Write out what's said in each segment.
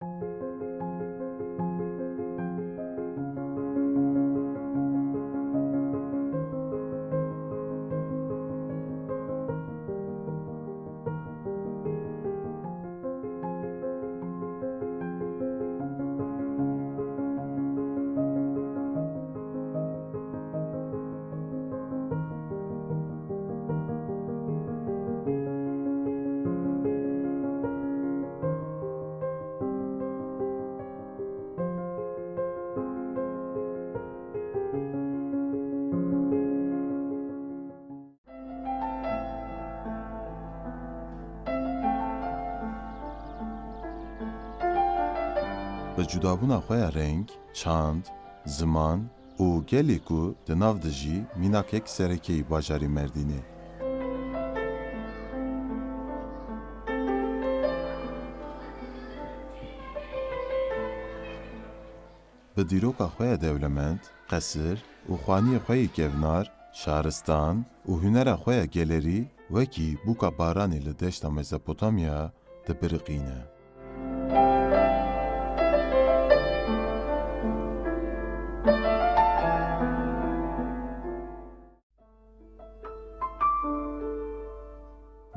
Bi cudabûna xwe ya reng, çand, ziman û gelê ku di nav de jî mînakek serekeyî bajarê Mêrdînê. Bi dîroka xwe ya dewlemend, qesir û xwaniyê xwe yê kevnar, şaristan û hunera xwe ya gelerî wekî bûka baranê li deşta Mezopotamya dibiriqîne.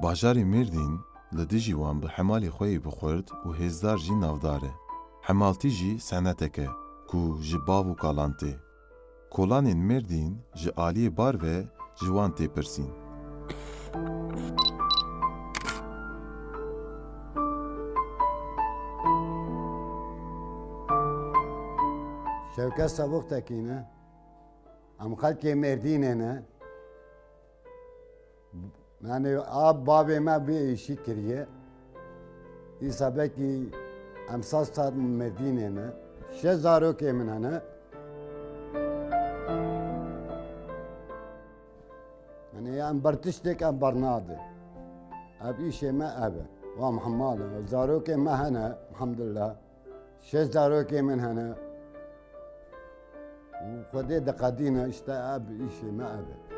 Bajarê Mêrdîn li dijî wan bi hemalê xwe yê bixurd û hêzdar jî navdar e. Hemaltî jî senetek e ku ji bav û kalan tê. Kolanên Mêrdîn ji aliyê bar ve ji wan tê pirsîn. Şevket Sabuktekin e, em xelkê Mêrdînê ne. Yani ab babê me bê êşî kiriye. Îsa bekî em saz Mêrdînê ne. 6 zarokê min hene. Yani em bertiştek em bernadê. Ev îşê me ev e. Wa mihmal e. Zarokê me hene, elhamdülillah. 6 zarokê min hene. Xwedê diqedîne işte ev îşê me ev e.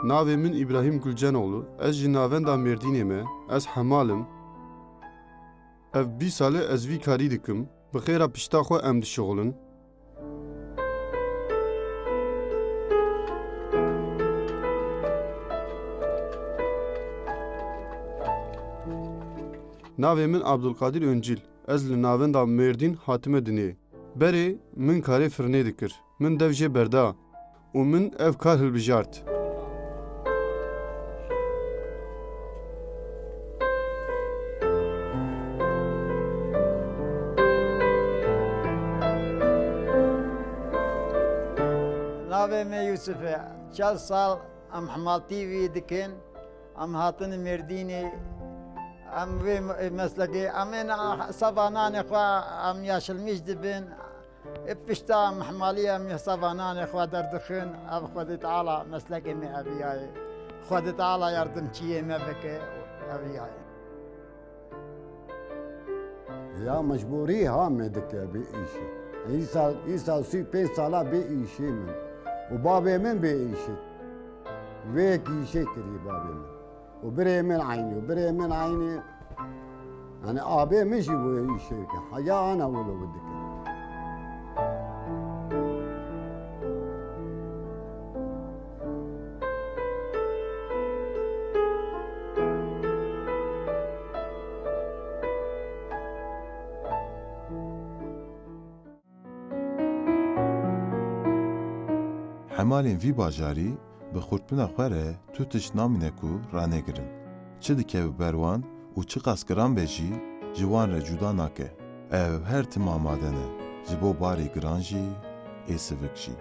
Navê min İbrahîm Gulcenoğlu, ez ji navenda Mêrdînê me, ez hemal im. Ev 20 salê ez vî karî dikim, bi xêra pişta xwe em dişixulin. Navê min Abdulkadir Öncil, ez li navenda Mêrdîn hatime dinê. Berê min karê firnê dikir, min dev jê berda û min ev kar hilbijart. Navê me Yusuf e. 4 sal em hemaltî vî dikin, em hatin Mêrdînê, em vê meslekê, em ên sevananê xwe em yaşilmış dibin, pişta em hemalî em sevananê xwe derdixin, ev Xwedê Teala meslekê me ev yaye. Xwedê Teala yardımçiyê me bike, ev yaye. Ya mecburî ha me dike bê îşê. Îsa 35 sala bê îşê min. û babê min bê îşê. Vêyekî îşê kirî babê min. û birê min aynî û birê min aynî. Yani abê min jî wê îşê dike. Heya ana wilo dike. Hemalên vî bajarî bi xurtbina xwe re tu tişt namîne ku ranegirin. Çi dike bi ber wan û çi qas giran be jî ji wan re cuda nake. Ev her tim amade ne. Ji bo barê giran jî, ê sivik jî.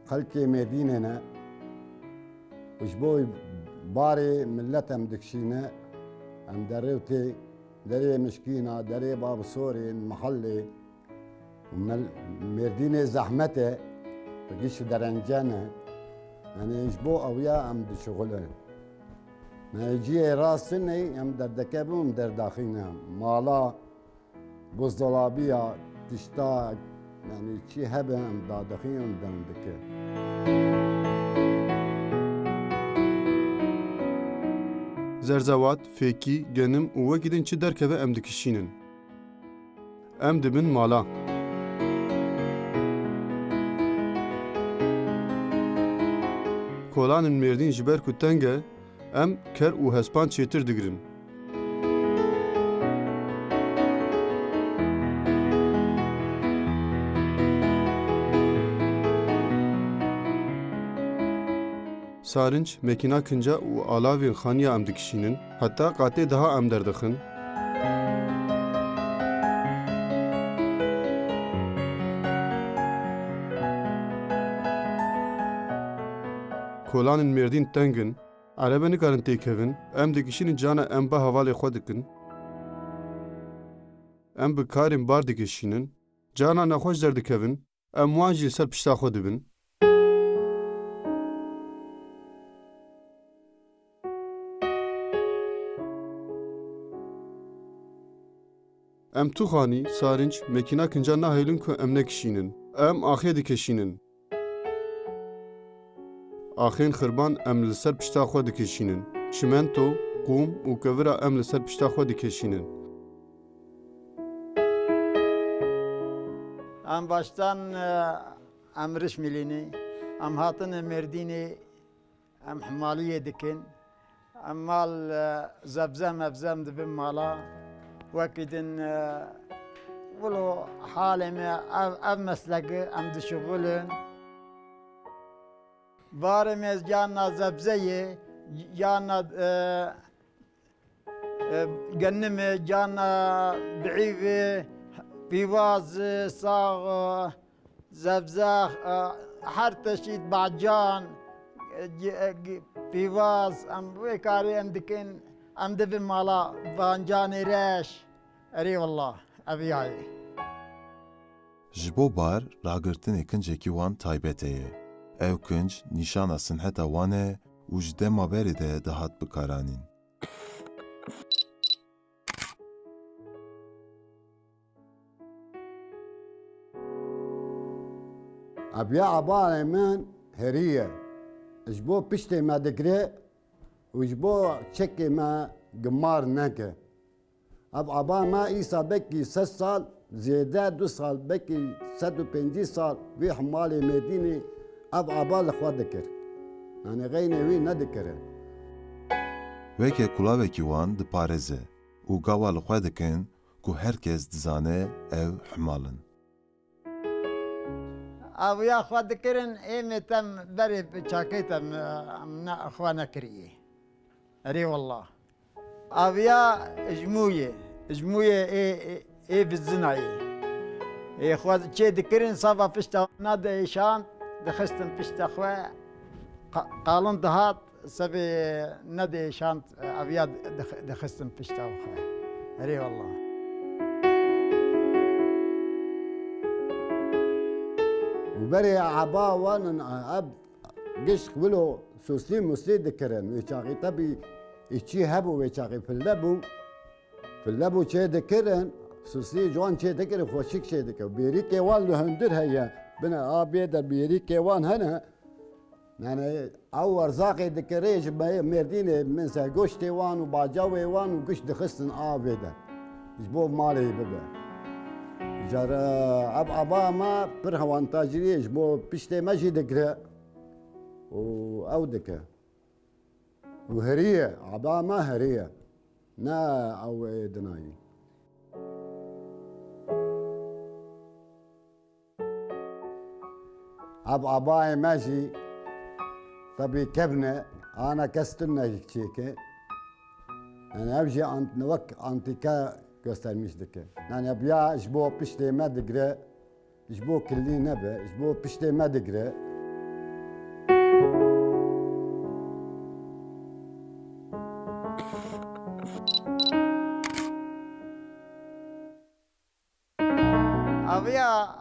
Xelkê Mêrdînê ne. Ji bo barê millet em dikişîne, em derê tê دري مشكينة دري باب سوري محلي مرديني زحمته بقيش درنجانة يعني يجبو أويا أم دي شغله ما يجي راس سني أم در دكابو أم در داخينا مالا بوزدولابية تشتاق يعني شي هبه أم دا دخين أم دم دكه Zerzevat, fêkî, genim û wekî din çi derkeve em dikişînin. Em dibin mala. Kolanên mêrdîn ji ber ku teng e, em ker û hespan çêtir digirin. Sarinç, mekîna kinca û alavên xaniya em dikişînin, heta qatê daha em derdixin. Kolanên mêrdîn tengin, erebe nikarin têkevin, em dikişînin cana em bi hevalê xwe dikin. Em bi karên bar dikişînin, cana nexweş derdikevin, em wan jî li ser pişta xwe dibin. Em tu xanî, sarinç, mekîna kinca nahêlin ku em nekişînin. Em axê dikeşînin. Axên xirban em li ser pişta xwe dikeşînin. Çimento, qûm û kevira em li ser pişta xwe dikeşînin. Em baştan em riş milînî, em hatin Mêrdînê, em himaliyê dikin. Em mal zebze mevzem dibin mala. Wekî din velo halê me ev meslekê em dişuxulin. Barê me cana zebzeyê, cana genimê, cana biîvê, pîvazê, sax, zebze, her teşît bacan, pîvaz, em vê karî em dikin. Em dibin mala vancanê reş. Erê wallah, ev yayê. Ji bo bar, ragirtinê kincekî wan taybet heye. Ev kinc nîşana sinheta wan e û ji dema berê de dihat bikaranîn. أبيع عبارة من هرية إجبو بشتي ما دقري وإجبو تشكي ما قمار نكه أب عبارة ما إيسا بكي 6 سال زيادة 2 سال بكي 56 سال في حمالي مدينة أب عبارة خوا ذكر يعني غيني وي ندكره Weke kulavekî wan diparêze û gava li xwe dikin ku herkes dizane ev himalin. Ev ya xwe dikirin êmê tem berê çakê tem xwe nekiriye. Erê wallah. Ev ya jmûyê ê bizinayê. Ê xwe çê dikirin sava pişta nade êşan dixistin pişta xwe qalin dihat sebê nede êşan ev ya dixistin pişta xwe. Erê wallah. وبري عبا وان اب قش ولو سوسلي مسلي ذكرن ويشاقي تبي يشي هبو ويشاقي في اللبو شي ذكرن سوسلي جوان شي ذكر خوشك شي ذكر بيري كيوان له هندر هيا بنا ابي در بيري كيوان هنا يعني او رزاقي ذكريج مردين من ساقوش تيوان وباجاوي وان وقش دخستن ابي ده جبو مالي ببا جرا ابا ما پر هوانتاجریش بو پشته مجی دکره و او دکه و هریه ابا ما هریه نا او دنایی ابا ماشي طبي كبنه انا كستنا شيكه انا ابجي انت نوك انتيكا göstermiş dike. Yani ya jbo pişteme digre, jbo killi nebe, jbo pişteme digre.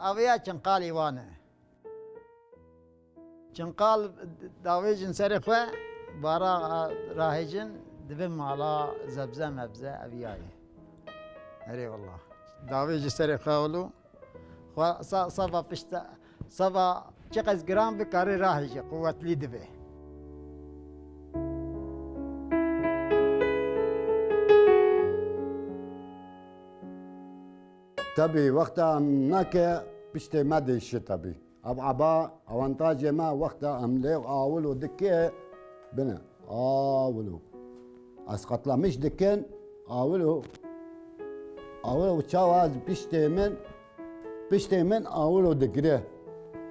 اویا چنقالی وانه چنقال داویجن سر خو بارا راهجن دبم مالا زبزه مبزه اویای هري والله داویج سر خولو خو صفا پشت صفا چقز گرام بکاری راهج قوت لی دبه تبي وقتها ناكي بشتي ما ديش تبي اب عبا اوانتاج ما وقتها ام ليق اولو دكي بنا اولو اسقط لا مش دكين اولو تشاواز بشتي من اولو دكري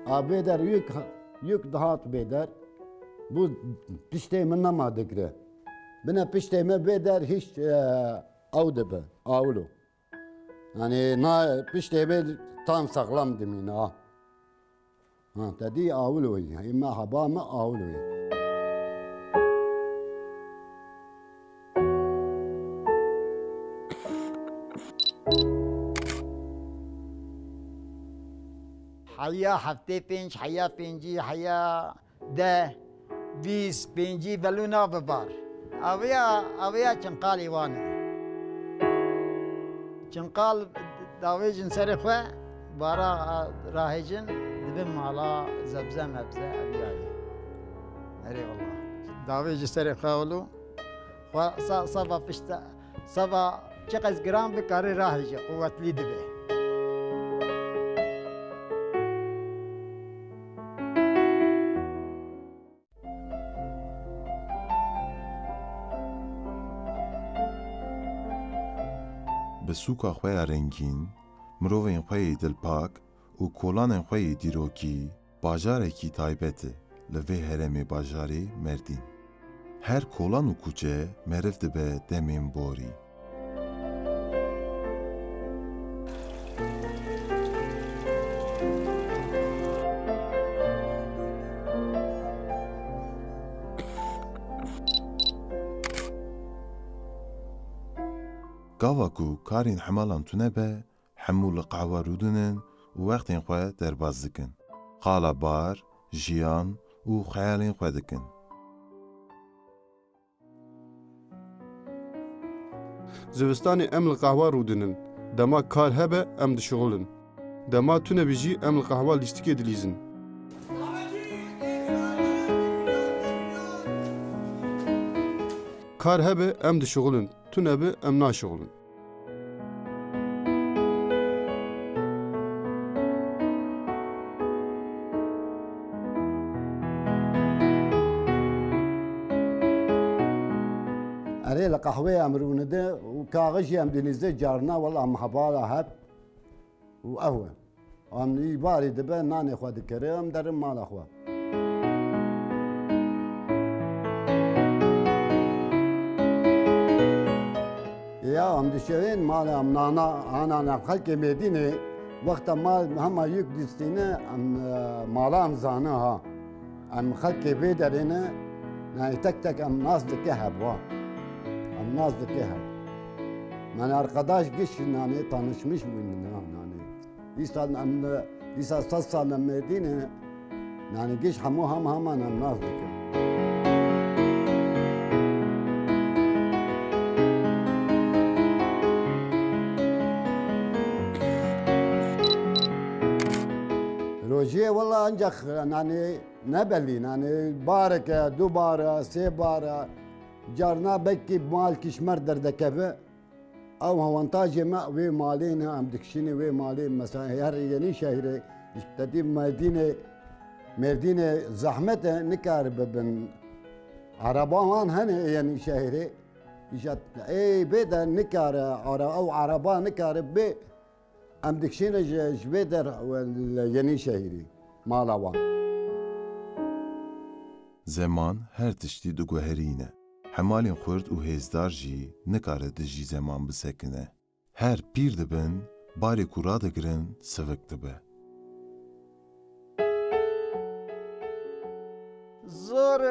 ابيدر يك دهات بيدر bu pişteğimden ma dikre. Bana pişteğime bedar hiç avdı be, avlu. Yani na pişteğime tam sağlam demin ha. Ha, dedi avlu ya, imma haba mı avlu ya. حیا هفته پنج حیا پنجی حیا ده 20 پنجی بلونا ببار اویا چنقالی وانه چنقال داویجن سر خو بارا راهجن دبم مالا زبزه مبزه اویای هري والله داویج سر خولو خو صفا پشت صفا چقز گرام بکاری راهج قوت لی دبه Bi sûka xwe ya rengîn, mirovên xwe yê dilpak û kolanên xwe yê dîrokî, bajarekî taybet e li vê herêmê bajarê Mêrdîn. Her kolan û kuçe meriv dibe demên borî. Gava ku karên hemalan tune be, hemû li qehwa rûdinin û wextên xwe derbas dikin. Qala bar, jiyan û xeyalên xwe dikin. Zivistanê em li qehwa rûdinin. Dema kar hebe em dişuxulin. Dema tune bijî em li qehwa lîstikê dilîzin. Kar hebe em dişuxulin. Tune be em naşuxulin. أري لقهوة أمرون ده وكاغش يم دنيزة جارنا والله محبالة هب وقهوة أم يباري دبا ناني خود كريم درم مال أخوة يا أم دشين مال أم نانا أنا خلق مدينة وقت مال هم يك دستينة أم مالام زانها أم خلق بيدرينة يعني تك أم ناس دكهب الناس دكيها من arkadaş geç yani tanışmış mıyım yani İsa sassa Medine yani geç hamu haman الناس دكيها روجيه والله انجخ يعني نبلي يعني بارك دو بارة سي بارة جارنا بكي مال كشمر دردكبه او هوانتاج ما وي مالين هم دكشيني وي مالين مثلا هر يني شهري ابتدي مدينه زحمته نكار ببن عربان هن يعني شهري اجت اي بدا نكار او عربا نكار بي ام دكشيني جبيدر يني شهري مالوان Zeman her tiştî diguherîne. Hemalên xurt û hêzdar jî nikare dijî zeman bisekine. Her pîr dibin, barê ku radigirin sivik dibe. زور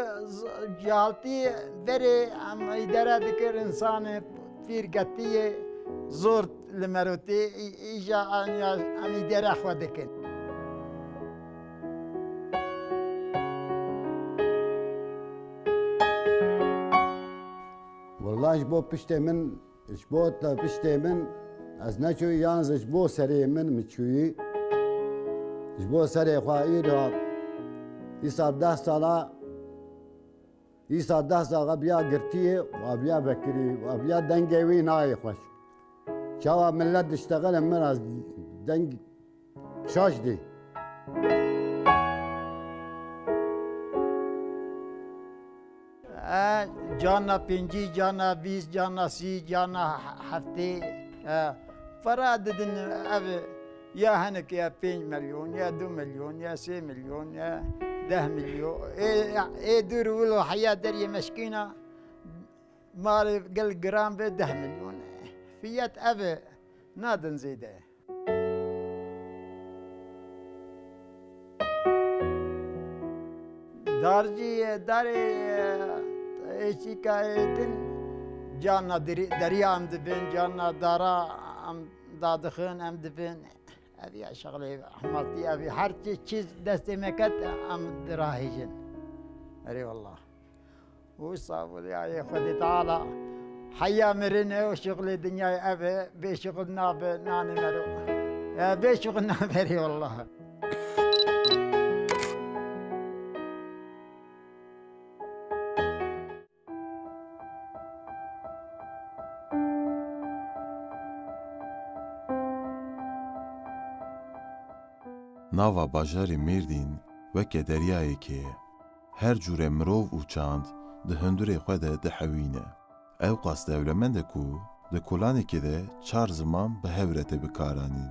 جالتی بری ام ایداره دکر انسان پیر گتیه زور لمروتی ایجا امی دره خود دکن والله جبو پشت من جبو تا پشت من از نچوی یانز جبو سری من مچوی جبو سری خواهی را ایسا 10 ساله ایسا 10 ساله بیا گرتیه و بیا بکری و بیا دنگوی نای خوش شوا ملت اشتغل من از دنگ شاش دی جانا 5 جانا 20 جانا 30 جانا هفته فراد دن او یا هنک یا 5 میلیون یا 2 میلیون یا 3 میلیون یا 10 میلیون ای دور ولو حیات دری مسکینه مال قل جرام به 10 میلیون فیات او نادن زیده داری ایچی که دن جانا دریا ام دبن جانا دارا ام دادخن ام دبن ابي شغله حمالتي ابي هر چیز دست مکت ام دراهیجن اری والله وصاب يا خدي تعالى حيا مرنه وشغل الدنيا ابي بشغلنا بناني مرو بشغلنا بري والله Nava bajarê Mêrdîn weke deryayekê ye. Her cure mirov û çand di hundirê xwe de dihewîne. Ew qas dewlemend e ku di kolanekê de 4 ziman bi hev re tê bikaranîn.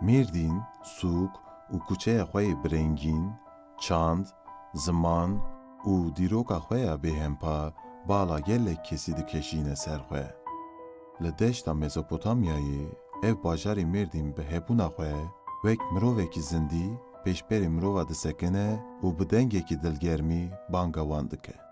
Mêrdîn, sûk û kuçeya xwe yê birengîn, çand, ziman û dîroka xwe ya bêhempa bala gelek kesî dikeşîne ser xwe. Li deşta Mezopotamyayê ev bajarê Mêrdîn bi hebûna xwe wek mirovekî zindî pêşberê mirova disekine û bi dengekî dilgermî banga wan dike.